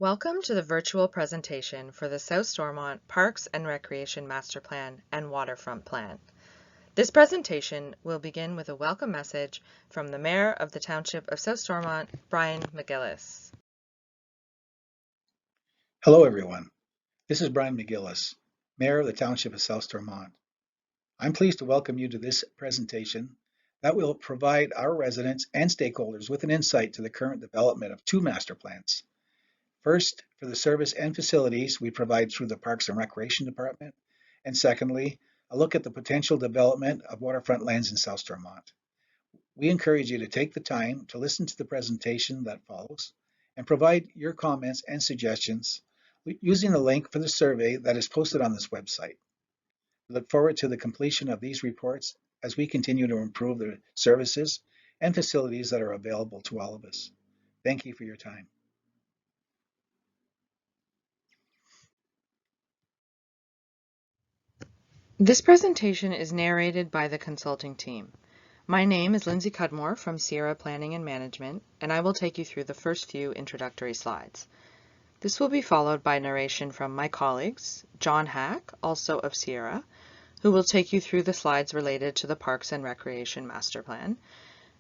Welcome to the virtual presentation for the South Stormont Parks and Recreation Master Plan and Waterfront Plan. This presentation will begin with a welcome message from the Mayor of the Township of South Stormont, Bryan McGillis. Hello everyone, this is Bryan McGillis, Mayor of the Township of South Stormont. I'm pleased to welcome you to this presentation that will provide our residents and stakeholders with an insight to the current development of two master plans. First, for the service and facilities we provide through the Parks and Recreation Department, and secondly, a look at the potential development of waterfront lands in South Stormont. We encourage you to take the time to listen to the presentation that follows and provide your comments and suggestions using the link for the survey that is posted on this website. We look forward to the completion of these reports as we continue to improve the services and facilities that are available to all of us. Thank you for your time. This presentation is narrated by the consulting team. My name is Lindsay Cudmore from Sierra Planning and Management, and I will take you through the first few introductory slides. This will be followed by narration from my colleagues, John Hack, also of Sierra, who will take you through the slides related to the Parks and Recreation Master Plan,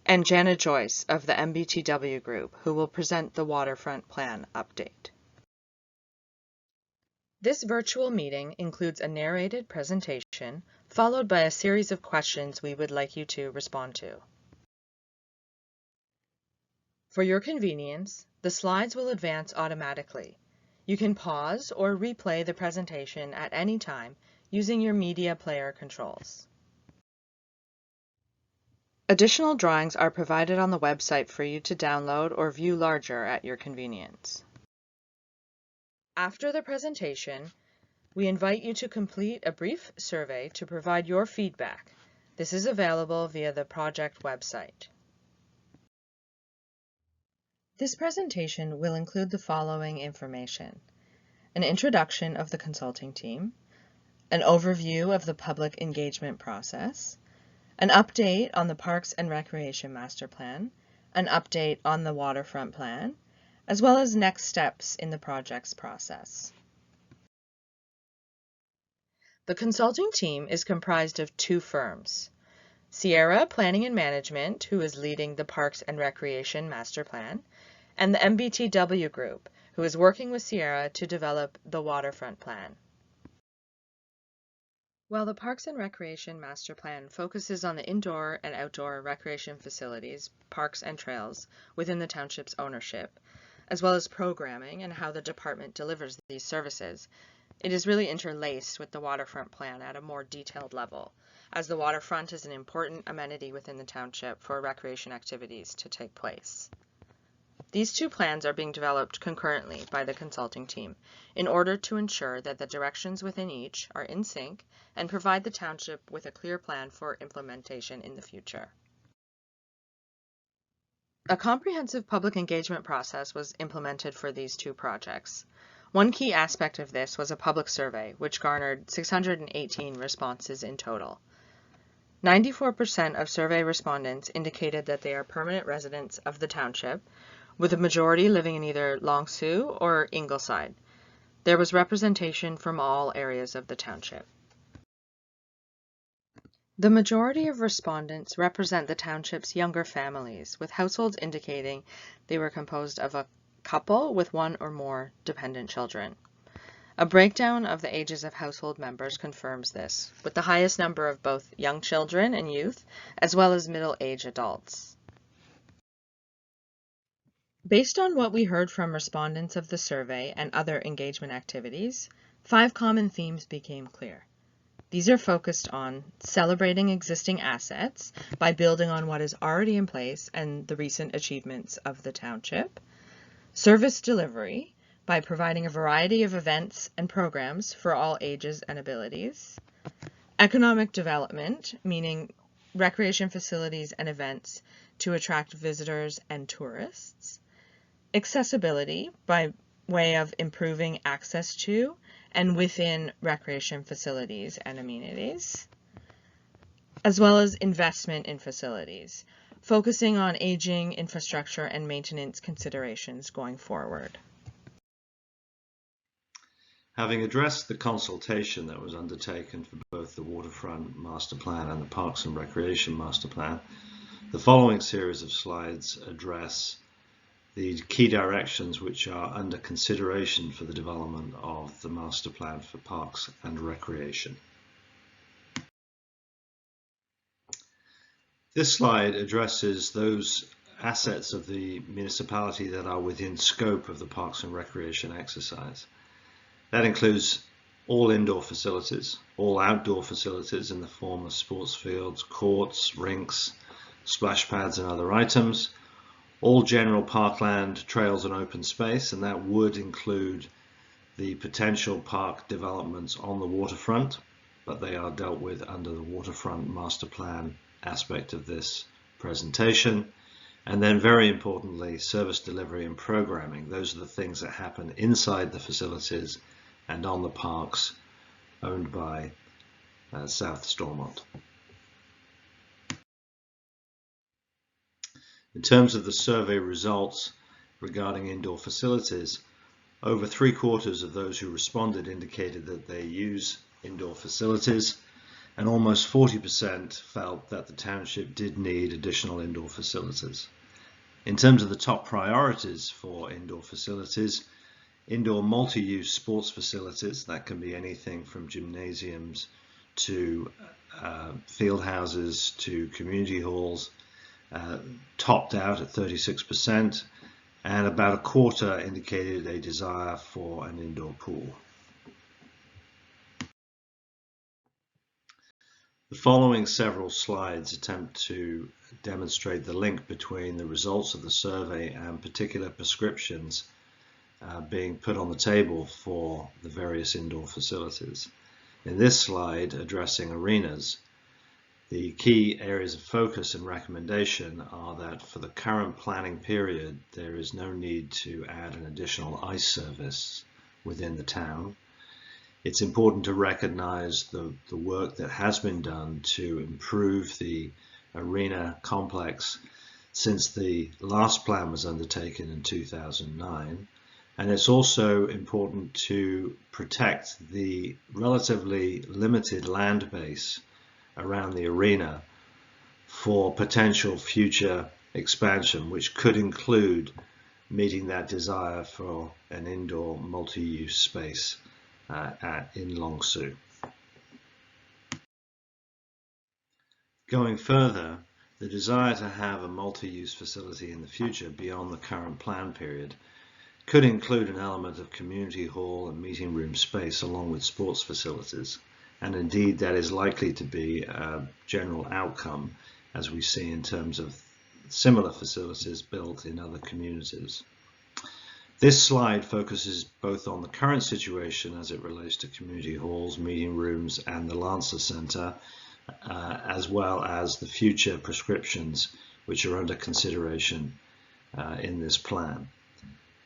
and Jana Joyce of the MBTW Group, who will present the Waterfront Plan update. This virtual meeting includes a narrated presentation, followed by a series of questions we would like you to respond to. For your convenience, the slides will advance automatically. You can pause or replay the presentation at any time using your media player controls. Additional drawings are provided on the website for you to download or view larger at your convenience. After the presentation, we invite you to complete a brief survey to provide your feedback. This is available via the project website. This presentation will include the following information: an introduction of the consulting team, an overview of the public engagement process, an update on the Parks and Recreation Master Plan, an update on the Waterfront Plan, as well as next steps in the project's process. The consulting team is comprised of two firms: Sierra Planning and Management, who is leading the Parks and Recreation Master Plan, and the MBTW Group, who is working with Sierra to develop the Waterfront Plan. While the Parks and Recreation Master Plan focuses on the indoor and outdoor recreation facilities, parks and trails within the township's ownership, as well as programming and how the department delivers these services, it is really interlaced with the Waterfront Plan at a more detailed level, as the waterfront is an important amenity within the township for recreation activities to take place. These two plans are being developed concurrently by the consulting team in order to ensure that the directions within each are in sync and provide the township with a clear plan for implementation in the future. A comprehensive public engagement process was implemented for these two projects. One key aspect of this was a public survey, which garnered 618 responses in total. 94% of survey respondents indicated that they are permanent residents of the township, with a majority living in either Long Sault or Ingleside. There was representation from all areas of the township. The majority of respondents represent the township's younger families, with households indicating they were composed of a couple with one or more dependent children. A breakdown of the ages of household members confirms this, with the highest number of both young children and youth, as well as middle-aged adults. Based on what we heard from respondents of the survey and other engagement activities, 5 common themes became clear. These are focused on celebrating existing assets by building on what is already in place and the recent achievements of the township, service delivery by providing a variety of events and programs for all ages and abilities, economic development, meaning recreation facilities and events to attract visitors and tourists, accessibility by way of improving access to and within recreation facilities and amenities, as well as investment in facilities, focusing on aging, infrastructure, and maintenance considerations going forward. Having addressed the consultation that was undertaken for both the Waterfront Master Plan and the Parks and Recreation Master Plan, the following series of slides address the key directions which are under consideration for the development of the Master Plan for Parks and Recreation. This slide addresses those assets of the municipality that are within scope of the Parks and Recreation exercise. That includes all indoor facilities, all outdoor facilities in the form of sports fields, courts, rinks, splash pads and other items, all general parkland, trails and open space, and that would include the potential park developments on the waterfront, but they are dealt with under the Waterfront Master Plan aspect of this presentation. And then very importantly, service delivery and programming. Those are the things that happen inside the facilities and on the parks owned by South Stormont. In terms of the survey results regarding indoor facilities, over 3/4 of those who responded indicated that they use indoor facilities, and almost 40% felt that the township did need additional indoor facilities. In terms of the top priorities for indoor facilities, indoor multi-use sports facilities, that can be anything from gymnasiums to field houses to community halls, topped out at 36%, and about 1/4 indicated a desire for an indoor pool. The following several slides attempt to demonstrate the link between the results of the survey and particular prescriptions being put on the table for the various indoor facilities. In this slide, addressing arenas, the key areas of focus and recommendation are that for the current planning period, there is no need to add an additional ice service within the town. It's important to recognize the work that has been done to improve the arena complex since the last plan was undertaken in 2009. And it's also important to protect the relatively limited land base around the arena for potential future expansion, which could include meeting that desire for an indoor multi-use space in Long Sault. Going further, the desire to have a multi-use facility in the future beyond the current plan period could include an element of community hall and meeting room space along with sports facilities. And indeed, that is likely to be a general outcome as we see in terms of similar facilities built in other communities. This slide focuses both on the current situation as it relates to community halls, meeting rooms, and the Lancer Center, as well as the future prescriptions which are under consideration in this plan.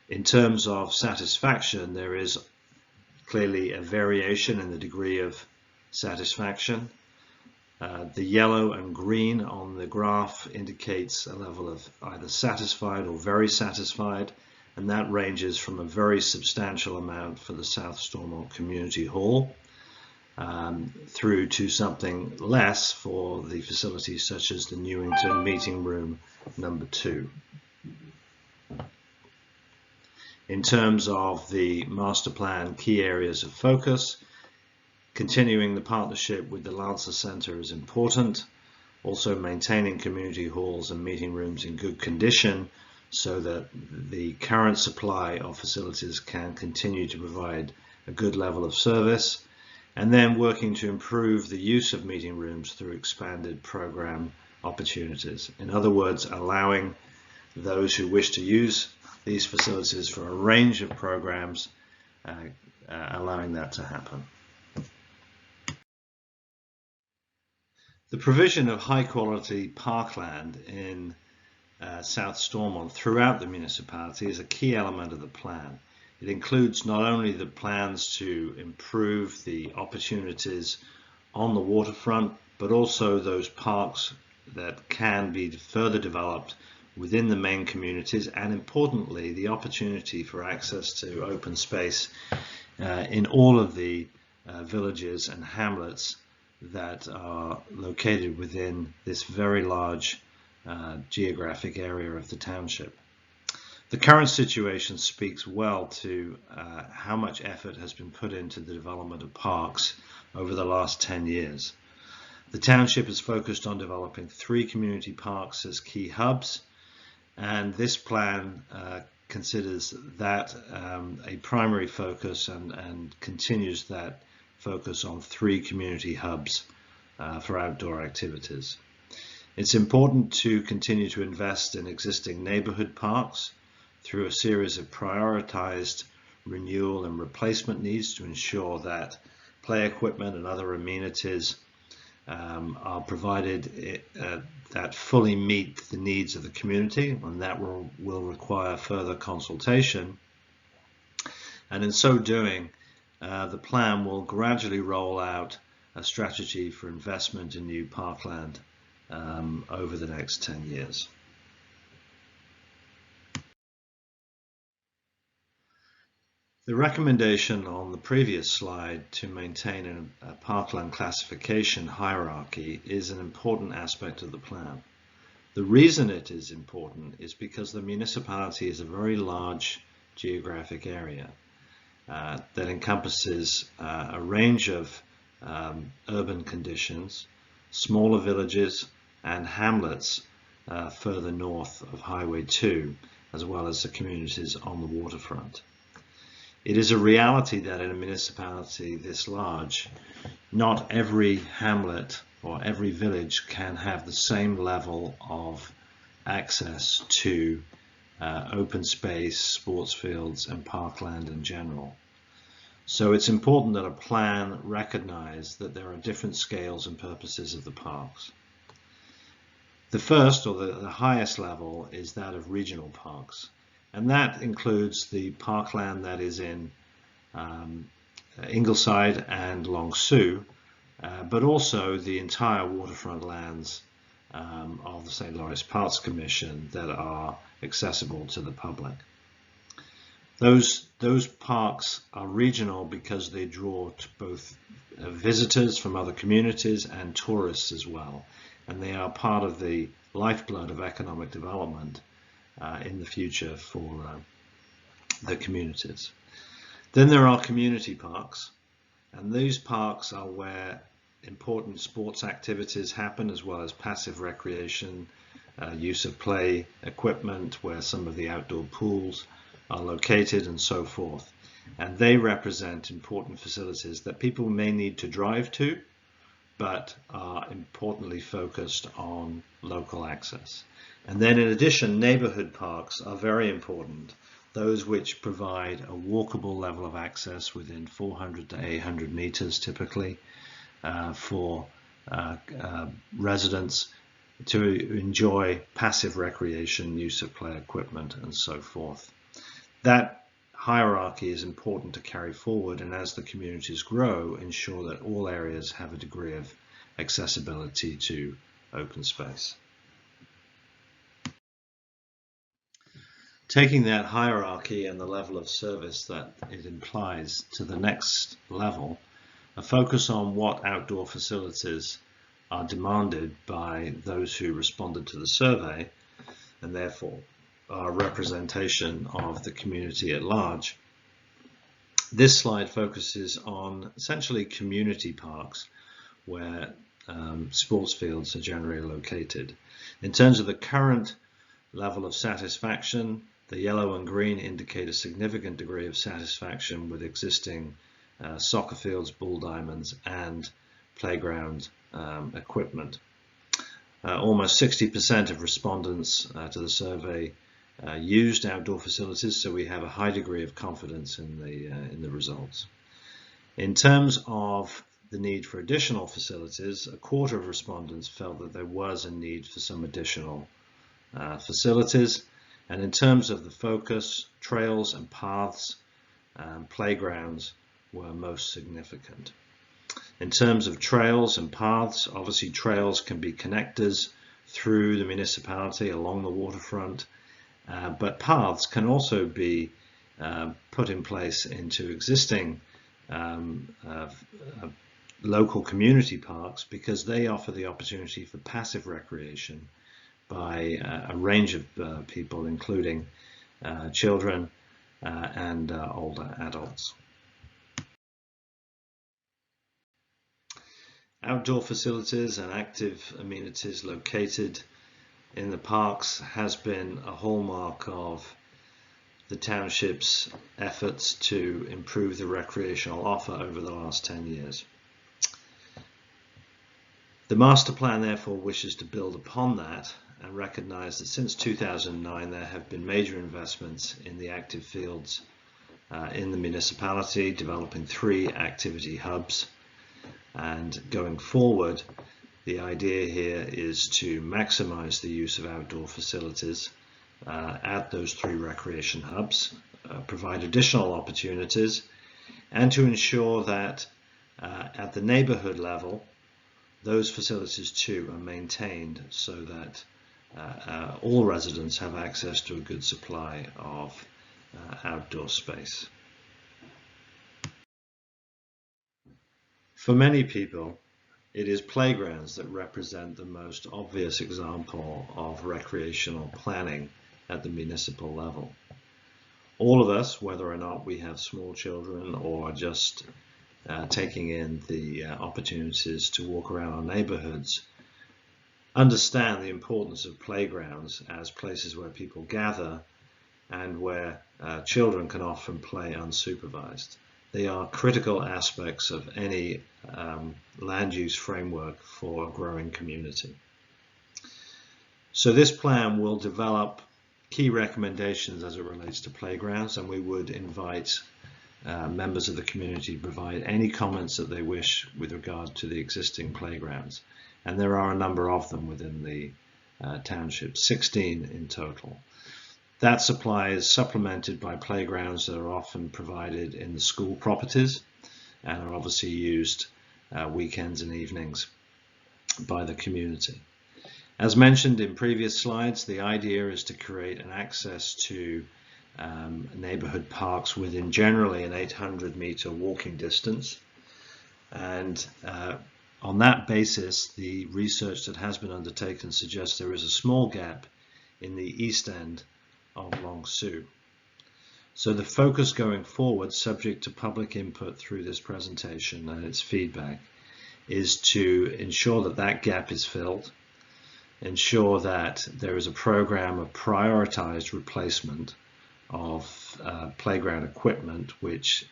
In terms of satisfaction, there is clearly a variation in the degree of satisfaction. The yellow and green on the graph indicates a level of either satisfied or very satisfied, and that ranges from a very substantial amount for the South Stormont Community Hall through to something less for the facilities such as the Newington Meeting Room number 2. In terms of the master plan key areas of focus, continuing the partnership with the Lancer Center is important. Also maintaining community halls and meeting rooms in good condition so that the current supply of facilities can continue to provide a good level of service. And then working to improve the use of meeting rooms through expanded program opportunities. In other words, allowing those who wish to use these facilities for a range of programs, allowing that to happen. The provision of high quality parkland in South Stormont throughout the municipality is a key element of the plan. It includes not only the plans to improve the opportunities on the waterfront, but also those parks that can be further developed within the main communities, and importantly, the opportunity for access to open space in all of the villages and hamlets that are located within this very large geographic area of the township. The current situation speaks well to how much effort has been put into the development of parks over the last 10 years. The township is focused on developing 3 community parks as key hubs, and this plan considers that a primary focus and continues that focus on 3 community hubs for outdoor activities. It's important to continue to invest in existing neighborhood parks through a series of prioritized renewal and replacement needs to ensure that play equipment and other amenities are provided that fully meet the needs of the community, and that will require further consultation. And in so doing, the plan will gradually roll out a strategy for investment in new parkland over the next 10 years. The recommendation on the previous slide to maintain a parkland classification hierarchy is an important aspect of the plan. The reason it is important is because the municipality is a very large geographic area that encompasses a range of urban conditions, smaller villages and hamlets further north of Highway 2, as well as the communities on the waterfront. It is a reality that in a municipality this large, not every hamlet or every village can have the same level of access to open space, sports fields and parkland in general. So it's important that a plan recognize that there are different scales and purposes of the parks. The first, or the highest level, is that of regional parks. And that includes the parkland that is in Ingleside and Long Sault, but also the entire waterfront lands of the St. Lawrence Parks Commission that are accessible to the public. Those parks are regional because they draw to both visitors from other communities and tourists as well, and they are part of the lifeblood of economic development in the future for the communities. Then there are community parks, and these parks are where important sports activities happen, as well as passive recreation, use of play equipment, where some of the outdoor pools are located and so forth. And they represent important facilities that people may need to drive to, but are importantly focused on local access. And then in addition, neighborhood parks are very important, those which provide a walkable level of access within 400 to 800 meters typically for residents to enjoy passive recreation, use of play equipment and so forth. That hierarchy is important to carry forward, and as the communities grow, ensure that all areas have a degree of accessibility to open space. Taking that hierarchy and the level of service that it implies to the next level, a focus on what outdoor facilities are demanded by those who responded to the survey, and therefore are representation of the community at large. This slide focuses on essentially community parks where sports fields are generally located. In terms of the current level of satisfaction, the yellow and green indicate a significant degree of satisfaction with existing soccer fields, bull diamonds, and playground equipment. Almost 60% of respondents to the survey used outdoor facilities, so we have a high degree of confidence in the results. In terms of the need for additional facilities, a quarter of respondents felt that there was a need for some additional facilities. And in terms of the focus, trails and paths and playgrounds were most significant. In terms of trails and paths, obviously trails can be connectors through the municipality along the waterfront, but paths can also be put in place into existing local community parks, because they offer the opportunity for passive recreation by a range of people, including children and older adults. Outdoor facilities and active amenities located in the parks has been a hallmark of the township's efforts to improve the recreational offer over the last 10 years. The master plan therefore wishes to build upon that and recognize that since 2009 there have been major investments in the active fields in the municipality, developing 3 activity hubs. And going forward, the idea here is to maximize the use of outdoor facilities at those 3 recreation hubs, provide additional opportunities, and to ensure that at the neighborhood level, those facilities too are maintained so that all residents have access to a good supply of outdoor space. For many people, it is playgrounds that represent the most obvious example of recreational planning at the municipal level. All of us, whether or not we have small children or just taking in the opportunities to walk around our neighborhoods, understand the importance of playgrounds as places where people gather and where children can often play unsupervised. They are critical aspects of any land use framework for a growing community. So this plan will develop key recommendations as it relates to playgrounds, and we would invite members of the community to provide any comments that they wish with regard to the existing playgrounds. And there are a number of them within the township, 16 in total. That supply is supplemented by playgrounds that are often provided in the school properties and are obviously used weekends and evenings by the community. As mentioned in previous slides, the idea is to create an access to neighborhood parks within generally an 800-meter walking distance. And on that basis, the research that has been undertaken suggests there is a small gap in the east end of Long Sault. So the focus going forward, subject to public input through this presentation and its feedback, is to ensure that that gap is filled, ensure that there is a program of prioritized replacement of playground equipment, which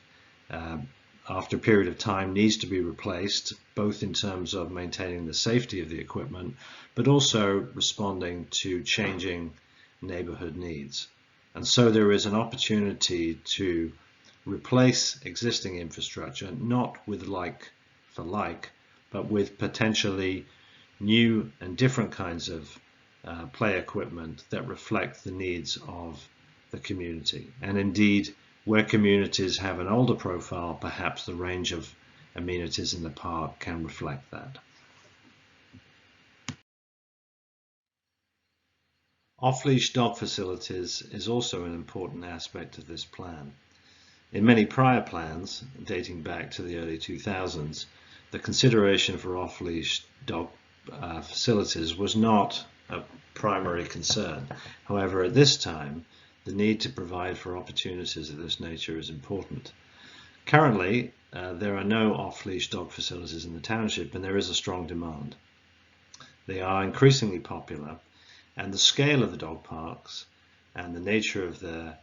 after a period of time needs to be replaced, both in terms of maintaining the safety of the equipment, but also responding to changing neighborhood needs. And so there is an opportunity to replace existing infrastructure, not with like for like, but with potentially new and different kinds of play equipment that reflect the needs of the community. And indeed, where communities have an older profile, perhaps the range of amenities in the park can reflect that. Off-leash dog facilities is also an important aspect of this plan. In many prior plans, dating back to the early 2000s, the consideration for off-leash dog facilities was not a primary concern. However, at this time, the need to provide for opportunities of this nature is important. Currently, there are no off-leash dog facilities in the township, and there is a strong demand. They are increasingly popular, and the scale of the dog parks and the nature of their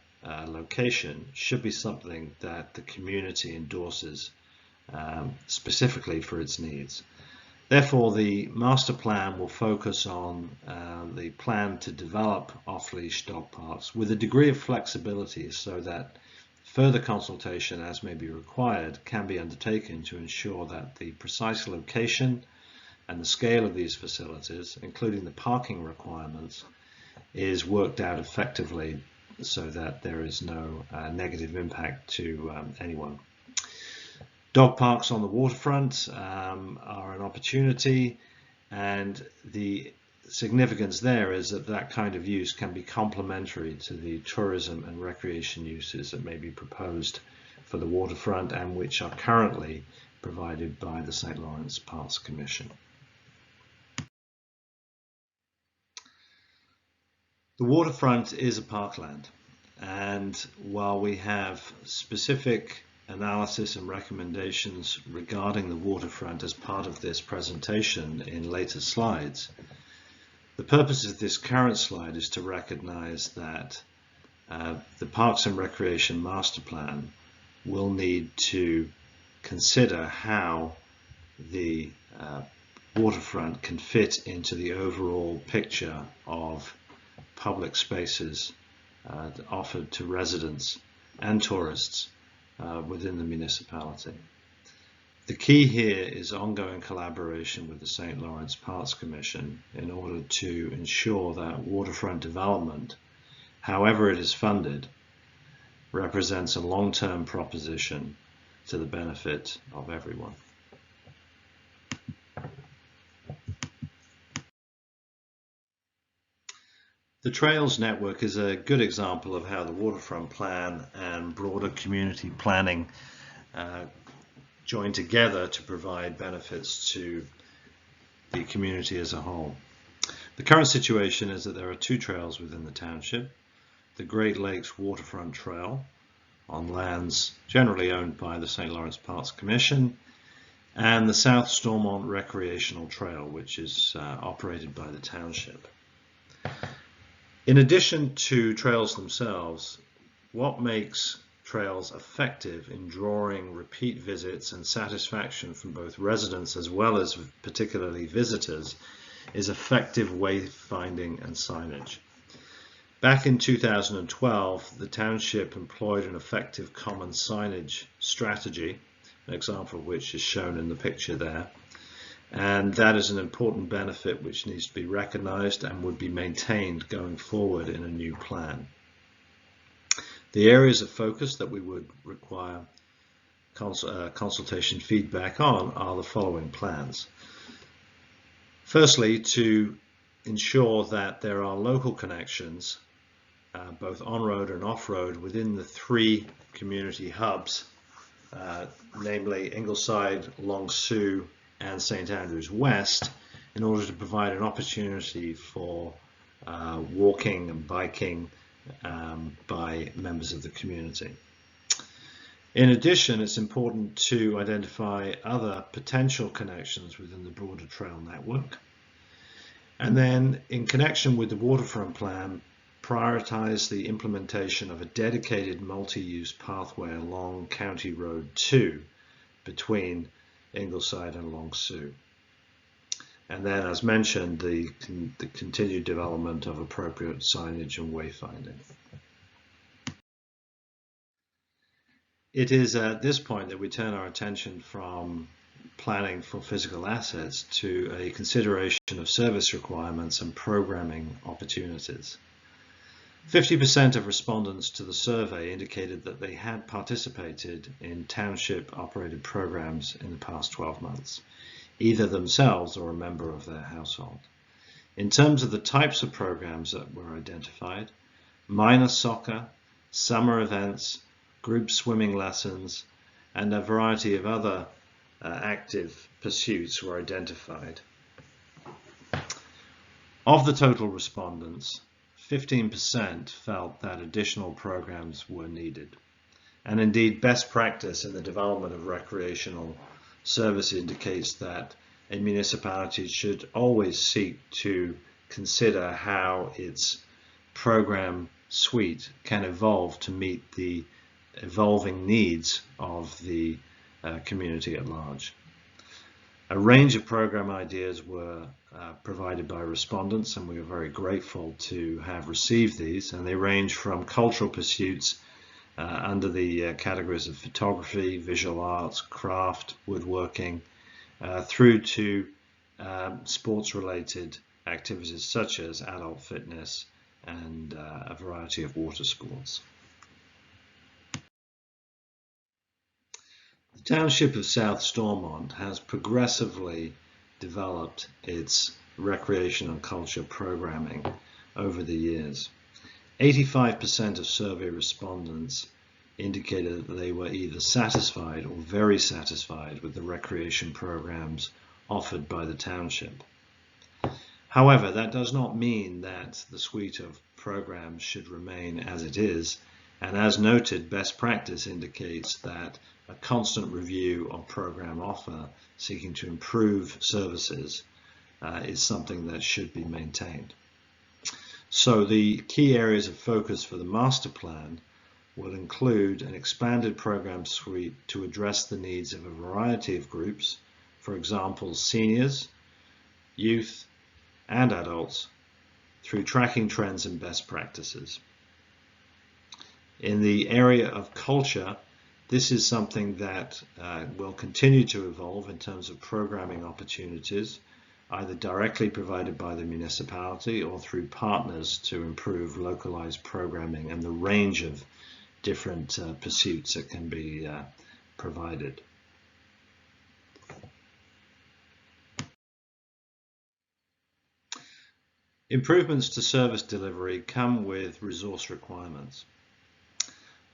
location should be something that the community endorses specifically for its needs. Therefore, the master plan will focus on the plan to develop off-leash dog parks with a degree of flexibility so that further consultation, as may be required, can be undertaken to ensure that the precise location and the scale of these facilities, including the parking requirements, is worked out effectively so that there is no negative impact to anyone. Dog parks on the waterfront are an opportunity, and the significance there is that that kind of use can be complementary to the tourism and recreation uses that may be proposed for the waterfront and which are currently provided by the St. Lawrence Parks Commission. The waterfront is a parkland, and while we have specific analysis and recommendations regarding the waterfront as part of this presentation in later slides, the purpose of this current slide is to recognize that the Parks and Recreation Master Plan will need to consider how the waterfront can fit into the overall picture of public spaces offered to residents and tourists within the municipality. The key here is ongoing collaboration with the St. Lawrence Parks Commission in order to ensure that waterfront development, however it is funded, represents a long-term proposition to the benefit of everyone. The Trails Network is a good example of how the waterfront plan and broader community planning join together to provide benefits to the community as a whole. The current situation is that there are two trails within the township: the Great Lakes Waterfront Trail on lands generally owned by the St. Lawrence Parks Commission, and the South Stormont Recreational Trail, which is operated by the township. In addition to trails themselves, what makes trails effective in drawing repeat visits and satisfaction from both residents as well as particularly visitors is effective wayfinding and signage. Back in 2012, the township employed an effective common signage strategy, an example of which is shown in the picture there. And that is an important benefit which needs to be recognized and would be maintained going forward in a new plan. The areas of focus that we would require consultation feedback on are the following plans. Firstly, to ensure that there are local connections, both on-road and off-road, within the three community hubs, namely Ingleside, Long Sault, and St. Andrews West, in order to provide an opportunity for walking and biking by members of the community. In addition, it's important to identify other potential connections within the broader trail network. And then, in connection with the waterfront plan, prioritize the implementation of a dedicated multi-use pathway along County Road 2 between Ingleside and Long Sault. And then, as mentioned, the continued development of appropriate signage and wayfinding. It is at this point that we turn our attention from planning for physical assets to a consideration of service requirements and programming opportunities. 50% of respondents to the survey indicated that they had participated in township-operated programs in the past 12 months, either themselves or a member of their household. In terms of the types of programs that were identified, minor soccer, summer events, group swimming lessons, and a variety of other active pursuits were identified. Of the total respondents, 15% felt that additional programs were needed. And indeed, best practice in the development of recreational service indicates that a municipality should always seek to consider how its program suite can evolve to meet the evolving needs of the community at large. A range of program ideas were provided by respondents, and we are very grateful to have received these, and they range from cultural pursuits under the categories of photography, visual arts, craft, woodworking, through to sports-related activities such as adult fitness and a variety of water sports. The Township of South Stormont has progressively developed its recreation and culture programming over the years. 85% of survey respondents indicated that they were either satisfied or very satisfied with the recreation programs offered by the township. However, that does not mean that the suite of programs should remain as it is, and as noted, best practice indicates that a constant review of program offer seeking to improve services is something that should be maintained. So the key areas of focus for the master plan will include an expanded program suite to address the needs of a variety of groups, for example, seniors, youth, and adults, through tracking trends and best practices. In the area of culture, this is something that will continue to evolve in terms of programming opportunities, either directly provided by the municipality or through partners to improve localized programming and the range of different pursuits that can be provided. Improvements to service delivery come with resource requirements.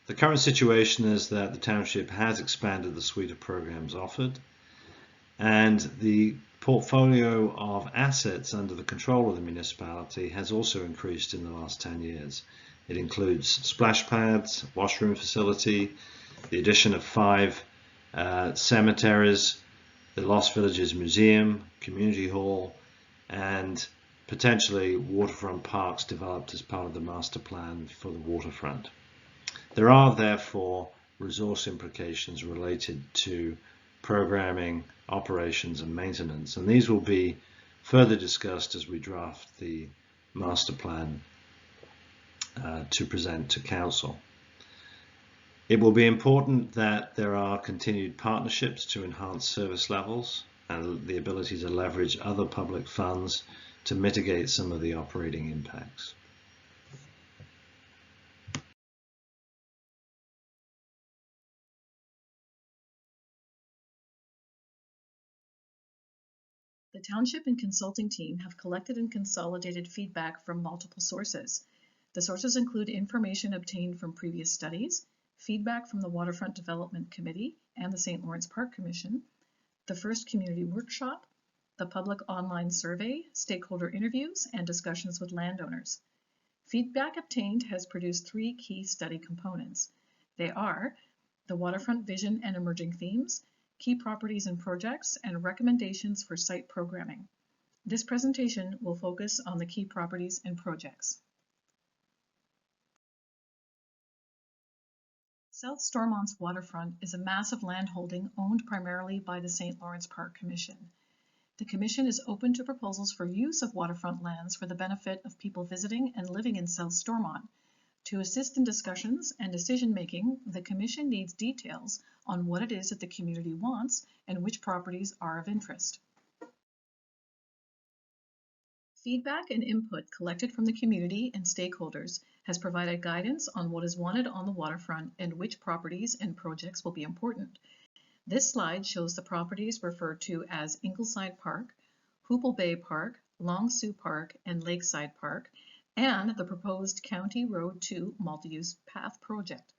The current situation is that the township has expanded the suite of programs offered, and the portfolio of assets under the control of the municipality has also increased in the last 10 years. It includes splash pads, washroom facility, the addition of 5 cemeteries, the Lost Villages Museum, Community Hall, and potentially waterfront parks developed as part of the master plan for the waterfront. There are therefore resource implications related to programming, operations and maintenance, and these will be further discussed as we draft the master plan to present to Council. It will be important that there are continued partnerships to enhance service levels and the ability to leverage other public funds to mitigate some of the operating impacts. The township and consulting team have collected and consolidated feedback from multiple sources. The sources include information obtained from previous studies, feedback from the Waterfront Development Committee and the St. Lawrence Park Commission, the first community workshop, the public online survey, stakeholder interviews, and discussions with landowners. Feedback obtained has produced 3 key study components. They are the waterfront vision and emerging themes, key properties and projects, and recommendations for site programming. This presentation will focus on the key properties and projects. South Stormont's waterfront is a massive landholding owned primarily by the St. Lawrence Park Commission. The Commission is open to proposals for use of waterfront lands for the benefit of people visiting and living in South Stormont. To assist in discussions and decision-making, the Commission needs details on what it is that the community wants and which properties are of interest. Feedback and input collected from the community and stakeholders has provided guidance on what is wanted on the waterfront and which properties and projects will be important. This slide shows the properties referred to as Ingleside Park, Hoople Bay Park, Long Sault Park, and Lakeside Park, and the proposed County Road 2 multi-use path project.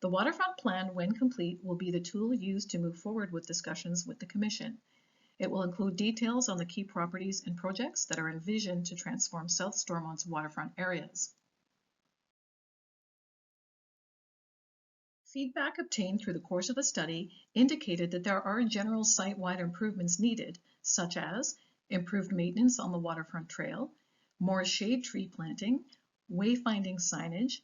The waterfront plan, when complete, will be the tool used to move forward with discussions with the Commission. It will include details on the key properties and projects that are envisioned to transform South Stormont's waterfront areas. Feedback obtained through the course of the study indicated that there are general site-wide improvements needed, such as improved maintenance on the waterfront trail, more shade tree planting, wayfinding signage,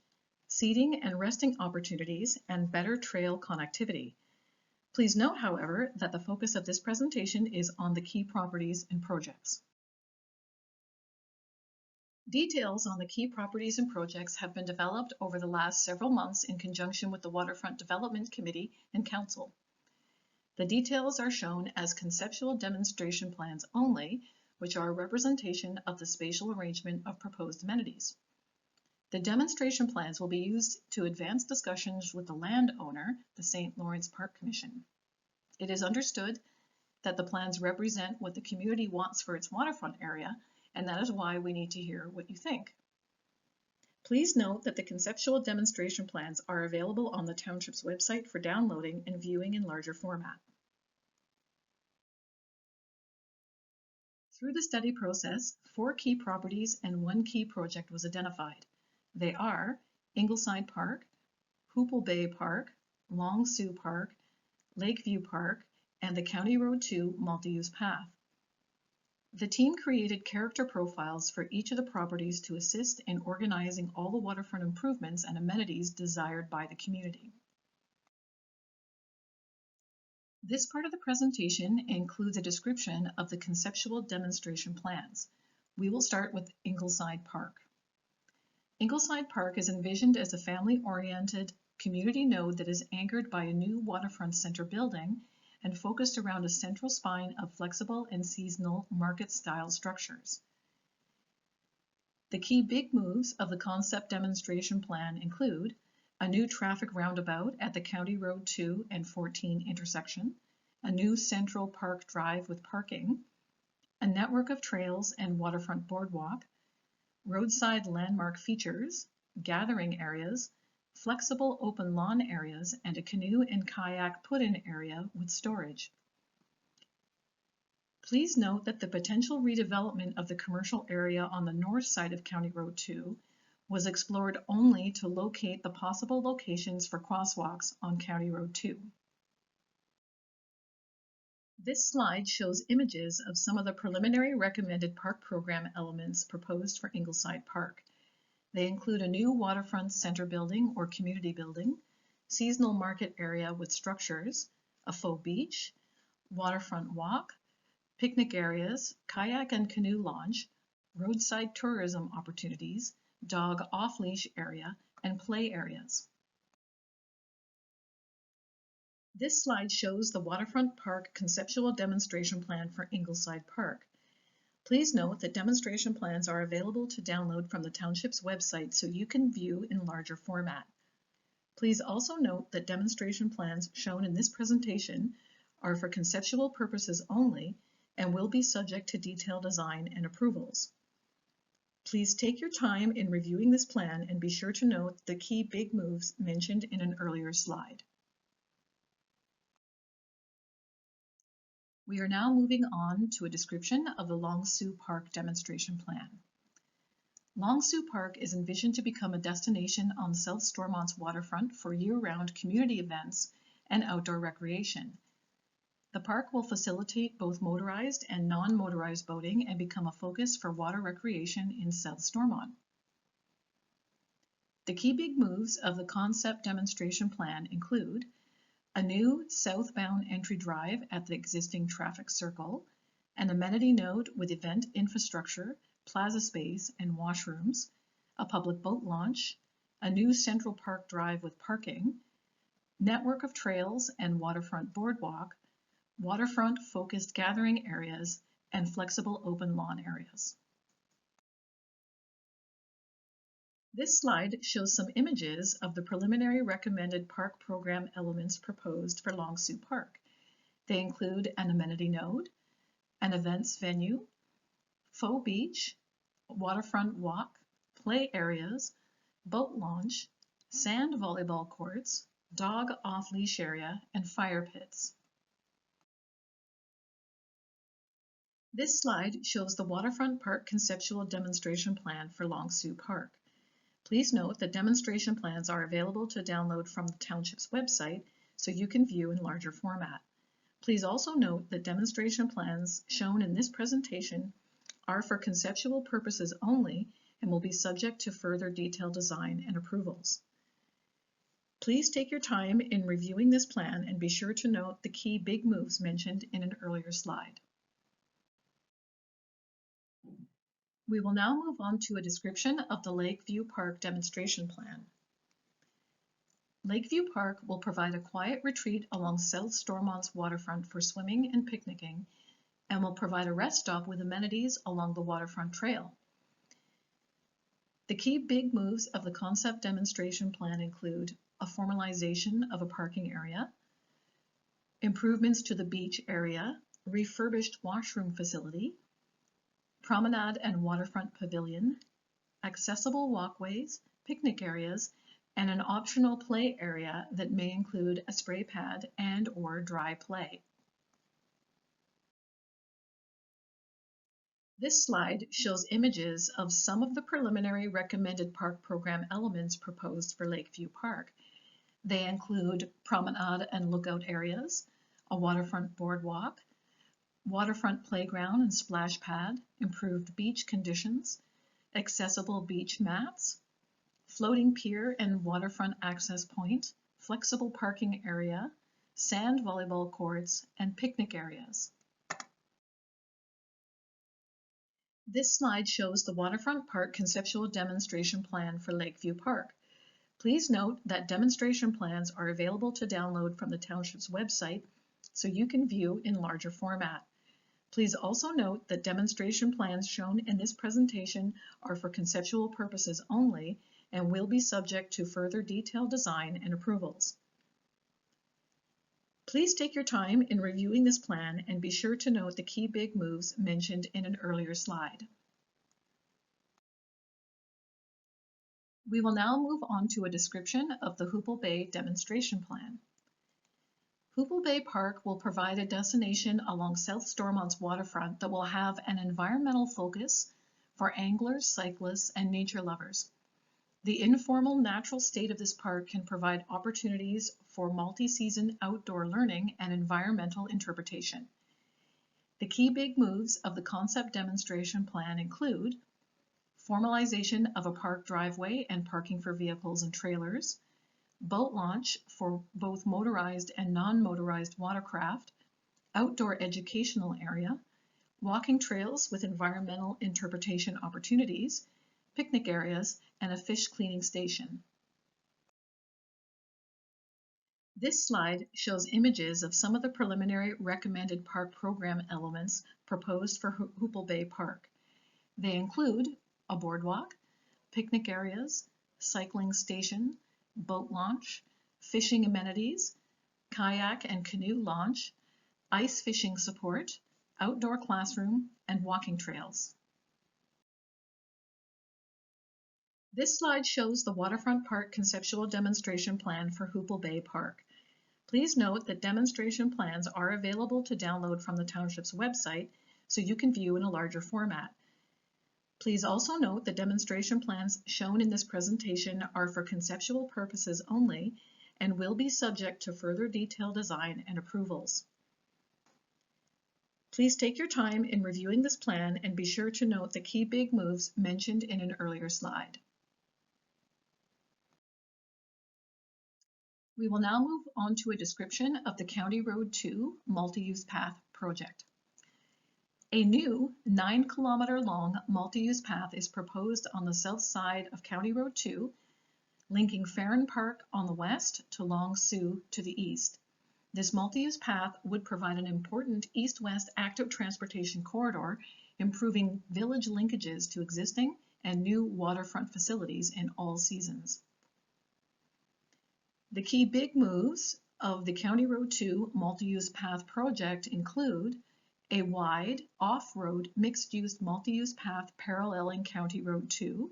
seating and resting opportunities, and better trail connectivity. Please note, however, that the focus of this presentation is on the key properties and projects. Details on the key properties and projects have been developed over the last several months in conjunction with the Waterfront Development Committee and Council. The details are shown as conceptual demonstration plans only, which are a representation of the spatial arrangement of proposed amenities. The demonstration plans will be used to advance discussions with the landowner, the St. Lawrence Park Commission. It is understood that the plans represent what the community wants for its waterfront area, and that is why we need to hear what you think. Please note that the conceptual demonstration plans are available on the Township's website for downloading and viewing in larger format. Through the study process, 4 key properties and 1 key project was identified. They are Ingleside Park, Hoople Bay Park, Long Sault Park, Lakeview Park, and the County Road 2 multi-use path. The team created character profiles for each of the properties to assist in organizing all the waterfront improvements and amenities desired by the community. This part of the presentation includes a description of the conceptual demonstration plans. We will start with Ingleside Park. Ingleside Park is envisioned as a family-oriented community node that is anchored by a new waterfront center building and focused around a central spine of flexible and seasonal market-style structures. The key big moves of the concept demonstration plan include a new traffic roundabout at the County Road 2 and 14 intersection, a new Central Park Drive with parking, a network of trails and waterfront boardwalk, roadside landmark features, gathering areas, flexible open lawn areas, and a canoe and kayak put-in area with storage. Please note that the potential redevelopment of the commercial area on the north side of County Road 2 was explored only to locate the possible locations for crosswalks on County Road 2. This slide shows images of some of the preliminary recommended park program elements proposed for Ingleside Park. They include a new waterfront center building or community building, seasonal market area with structures, a faux beach, waterfront walk, picnic areas, kayak and canoe launch, roadside tourism opportunities, dog off-leash area, and play areas. This slide shows the Waterfront Park conceptual demonstration plan for Ingleside Park. Please note that demonstration plans are available to download from the Township's website so you can view in larger format. Please also note that demonstration plans shown in this presentation are for conceptual purposes only and will be subject to detailed design and approvals. Please take your time in reviewing this plan and be sure to note the key big moves mentioned in an earlier slide. We are now moving on to a description of the Long Sault Park demonstration plan. Long Sault Park is envisioned to become a destination on South Stormont's waterfront for year-round community events and outdoor recreation. The park will facilitate both motorized and non-motorized boating and become a focus for water recreation in South Stormont. The key big moves of the concept demonstration plan include a new southbound entry drive at the existing traffic circle, an amenity node with event infrastructure, plaza space, and washrooms, a public boat launch, a new Central Park Drive with parking, network of trails and waterfront boardwalk, waterfront focused gathering areas, and flexible open lawn areas. This slide shows some images of the preliminary recommended park program elements proposed for Long Sault Park. They include an amenity node, an events venue, faux beach, waterfront walk, play areas, boat launch, sand volleyball courts, dog off-leash area, and fire pits. This slide shows the Waterfront Park conceptual demonstration plan for Long Sault Park. Please note that demonstration plans are available to download from the Township's website so you can view in larger format. Please also note that demonstration plans shown in this presentation are for conceptual purposes only and will be subject to further detailed design and approvals. Please take your time in reviewing this plan and be sure to note the key big moves mentioned in an earlier slide. We will now move on to a description of the Lakeview Park demonstration plan. Lakeview Park will provide a quiet retreat along South Stormont's waterfront for swimming and picnicking and will provide a rest stop with amenities along the waterfront trail. The key big moves of the concept demonstration plan include a formalization of a parking area, improvements to the beach area, refurbished washroom facility, promenade and waterfront pavilion, accessible walkways, picnic areas, and an optional play area that may include a spray pad and/or dry play. This slide shows images of some of the preliminary recommended park program elements proposed for Lakeview Park. They include promenade and lookout areas, a waterfront boardwalk, waterfront playground and splash pad, improved beach conditions, accessible beach mats, floating pier and waterfront access point, flexible parking area, sand volleyball courts, and picnic areas. This slide shows the Waterfront Park Conceptual Demonstration Plan for Lakeview Park. Please note that demonstration plans are available to download from the Township's website so you can view in larger format. Please also note that demonstration plans shown in this presentation are for conceptual purposes only and will be subject to further detailed design and approvals. Please take your time in reviewing this plan and be sure to note the key big moves mentioned in an earlier slide. We will now move on to a description of the Hoople Bay demonstration plan. Hoople Bay Park will provide a destination along South Stormont's waterfront that will have an environmental focus for anglers, cyclists, and nature lovers. The informal natural state of this park can provide opportunities for multi-season outdoor learning and environmental interpretation. The key big moves of the concept demonstration plan include formalization of a park driveway and parking for vehicles and trailers, boat launch for both motorized and non-motorized watercraft, outdoor educational area, walking trails with environmental interpretation opportunities, picnic areas, and a fish cleaning station. This slide shows images of some of the preliminary recommended park program elements proposed for Hoople Bay Park. They include a boardwalk, picnic areas, cycling station, boat launch, fishing amenities, kayak and canoe launch, ice fishing support, outdoor classroom, and walking trails. This slide shows the Waterfront Park Conceptual Demonstration Plan for Hoople Bay Park. Please note that demonstration plans are available to download from the Township's website so you can view in a larger format. Please also note that demonstration plans shown in this presentation are for conceptual purposes only and will be subject to further detailed design and approvals. Please take your time in reviewing this plan and be sure to note the key big moves mentioned in an earlier slide. We will now move on to a description of the County Road 2 multi-use path project. A new 9-kilometer-long multi-use path is proposed on the south side of County Road 2, linking Farron Park on the west to Long Sault to the east. This multi-use path would provide an important east-west active transportation corridor, improving village linkages to existing and new waterfront facilities in all seasons. The key big moves of the County Road 2 multi-use path project include a wide off-road mixed-use multi-use path paralleling County Road 2,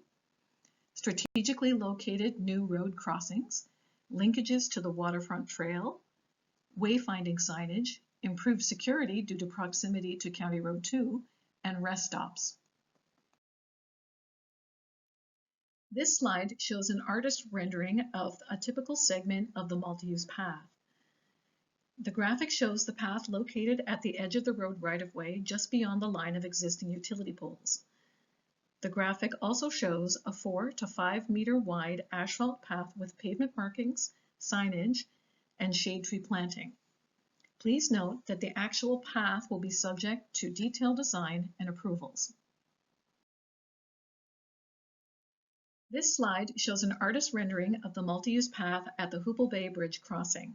strategically located new road crossings, linkages to the waterfront trail, wayfinding signage, improved security due to proximity to County Road 2, and rest stops. This slide shows an artist rendering of a typical segment of the multi-use path. The graphic shows the path located at the edge of the road right-of-way just beyond the line of existing utility poles. The graphic also shows a 4 to 5 meter wide asphalt path with pavement markings, signage, and shade tree planting. Please note that the actual path will be subject to detailed design and approvals. This slide shows an artist rendering of the multi-use path at the Hoople Bay Bridge crossing.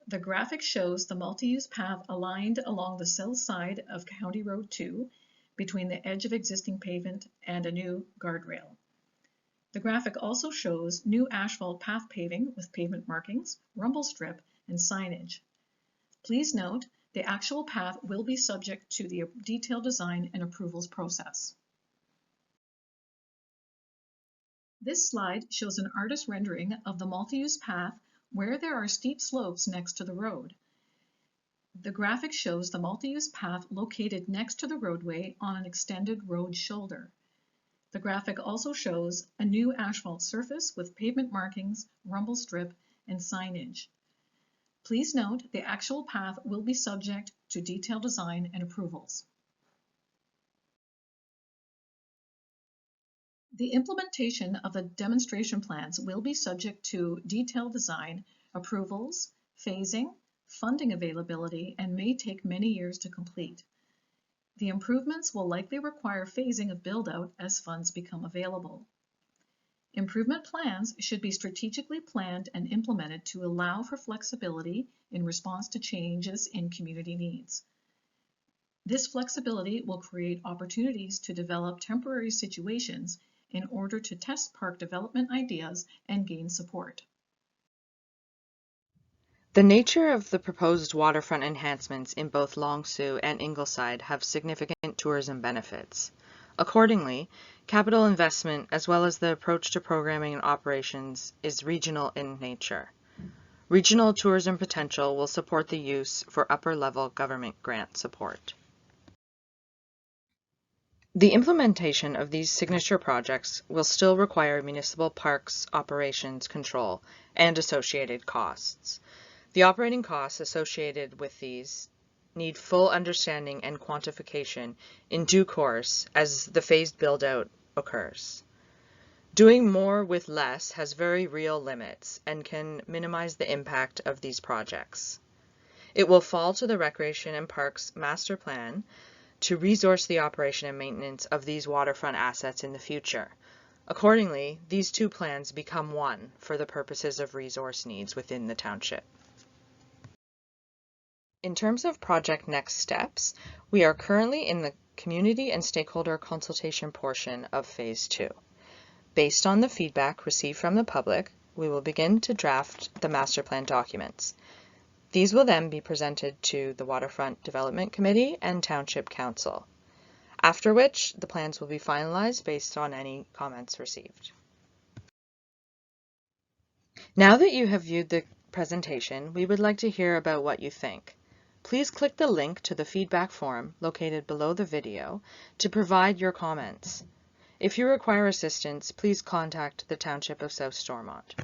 The graphic shows the multi-use path aligned along the south side of County Road 2 between the edge of existing pavement and a new guardrail. The graphic also shows new asphalt path paving with pavement markings, rumble strip, and signage. Please note The actual path will be subject to the detailed design and approvals process. This slide shows an artist rendering of the multi-use path where there are steep slopes next to the road. The graphic shows the multi-use path located next to the roadway on an extended road shoulder. The graphic also shows a new asphalt surface with pavement markings, rumble strip, and signage. Please note the actual path will be subject to detailed design and approvals. The implementation of the demonstration plans will be subject to detailed design, approvals, phasing, funding availability, and may take many years to complete. The improvements will likely require phasing of build-out as funds become available. Improvement plans should be strategically planned and implemented to allow for flexibility in response to changes in community needs. This flexibility will create opportunities to develop temporary situations in order to test park development ideas and gain support. The nature of the proposed waterfront enhancements in both Long Sault and Ingleside have significant tourism benefits. Accordingly, capital investment as well as the approach to programming and operations is regional in nature. Regional tourism potential will support the use for upper-level government grant support. The implementation of these signature projects will still require municipal parks operations control and associated costs. The operating costs associated with these need full understanding and quantification in due course as the phased build-out occurs. Doing more with less has very real limits and can minimize the impact of these projects. It will fall to the Recreation and Parks Master Plan to resource the operation and maintenance of these waterfront assets in the future. Accordingly, these two plans become one for the purposes of resource needs within the township. In terms of project next steps, we are currently in the community and stakeholder consultation portion of Phase 2. Based on the feedback received from the public, we will begin to draft the master plan documents. These will then be presented to the Waterfront Development Committee and Township Council, after which the plans will be finalized based on any comments received. Now that you have viewed the presentation, we would like to hear about what you think. Please click the link to the feedback form located below the video to provide your comments. If you require assistance, please contact the Township of South Stormont.